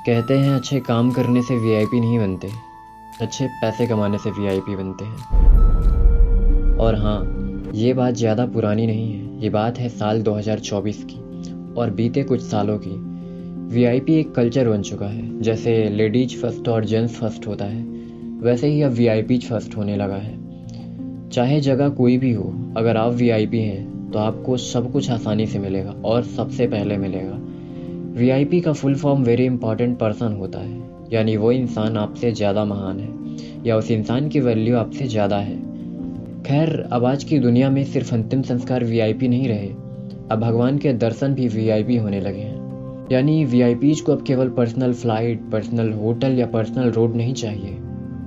कहते हैं अच्छे काम करने से वीआईपी नहीं बनते, अच्छे पैसे कमाने से वीआईपी बनते हैं। और हाँ, ये बात ज़्यादा पुरानी नहीं है, ये बात है साल 2024 की। और बीते कुछ सालों की वीआईपी एक कल्चर बन चुका है। जैसे लेडीज फर्स्ट और जेंट्स फर्स्ट होता है, वैसे ही अब वीआईपी फर्स्ट होने लगा है। चाहे जगह कोई भी हो, अगर आप वीआईपी हैं तो आपको सब कुछ आसानी से मिलेगा और सबसे पहले मिलेगा। वीआईपी का full form very important person होता है, यानी वो इंसान आपसे ज़्यादा महान है या उस इंसान की वैल्यू आपसे ज़्यादा है। खैर, अब आज की दुनिया में सिर्फ अंतिम संस्कार वीआईपी नहीं रहे, अब भगवान के दर्शन भी वीआईपी होने लगे हैं। यानी वीआईपीज को अब केवल पर्सनल फ्लाइट, पर्सनल होटल या पर्सनल रोड नहीं चाहिए,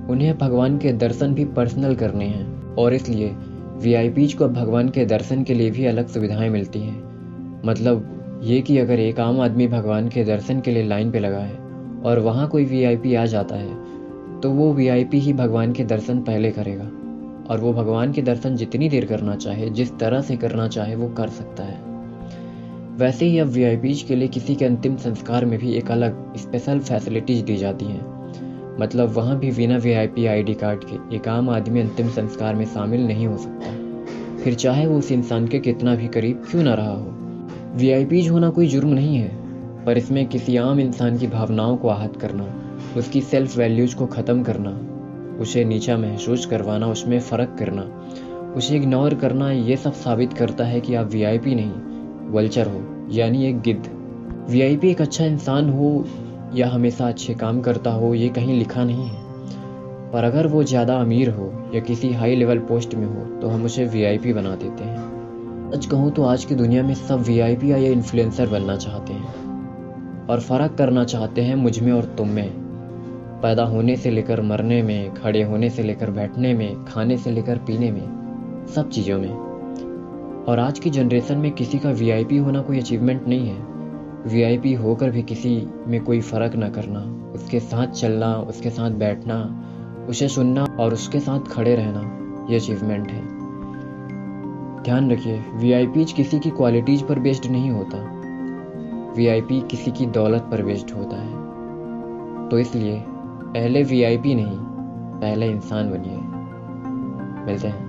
उन्हें भगवान के दर्शन भी पर्सनल करने हैं। और इसलिए वीआईपीज को अब भगवान के दर्शन के लिए भी अलग सुविधाएं मिलती हैं। मतलब ये कि अगर एक आम आदमी भगवान के दर्शन के लिए लाइन पे लगा है और वहाँ कोई वीआईपी आ जाता है, तो वो वीआईपी ही भगवान के दर्शन पहले करेगा। और वो भगवान के दर्शन जितनी देर करना चाहे, जिस तरह से करना चाहे, वो कर सकता है। वैसे ही अब वीआईपीज के लिए किसी के अंतिम संस्कार में भी एक अलग स्पेशल फैसिलिटीज दी जाती हैं। मतलब वहाँ भी बिना वीआईपी आईडी कार्ड के एक आम आदमी अंतिम संस्कार में शामिल नहीं हो सकता, फिर चाहे वो उस इंसान के कितना भी करीब क्यों ना रहा हो। वीआईपीज होना कोई जुर्म नहीं है, पर इसमें किसी आम इंसान की भावनाओं को आहत करना, उसकी सेल्फ वैल्यूज को ख़त्म करना, उसे नीचा महसूस करवाना, उसमें फ़र्क करना, उसे इग्नोर करना, ये सब साबित करता है कि आप वीआईपी नहीं, वल्चर हो, यानी एक गिद्ध। वीआईपी एक अच्छा इंसान हो या हमेशा अच्छे काम करता हो, ये कहीं लिखा नहीं है, पर अगर वो ज़्यादा अमीर हो या किसी हाई लेवल पोस्ट में हो तो हम उसे वीआईपी बना देते हैं। सच कहूँ तो आज की दुनिया में सब वीआईपी या इन्फ्लुएंसर बनना चाहते हैं और फ़र्क करना चाहते हैं मुझ में और तुम में। पैदा होने से लेकर मरने में, खड़े होने से लेकर बैठने में, खाने से लेकर पीने में, सब चीज़ों में। और आज की जनरेशन में किसी का वीआईपी होना कोई अचीवमेंट नहीं है। वीआईपी होकर भी किसी में कोई फ़र्क ना करना, उसके साथ चलना, उसके साथ बैठना, उसे सुनना और उसके साथ खड़े रहना, ये अचीवमेंट है। ध्यान रखिए, वीआईपीज किसी की क्वालिटीज पर बेस्ड नहीं होता, वीआईपी किसी की दौलत पर बेस्ड होता है। तो इसलिए पहले वीआईपी नहीं, पहले इंसान बनिए। मिलते हैं।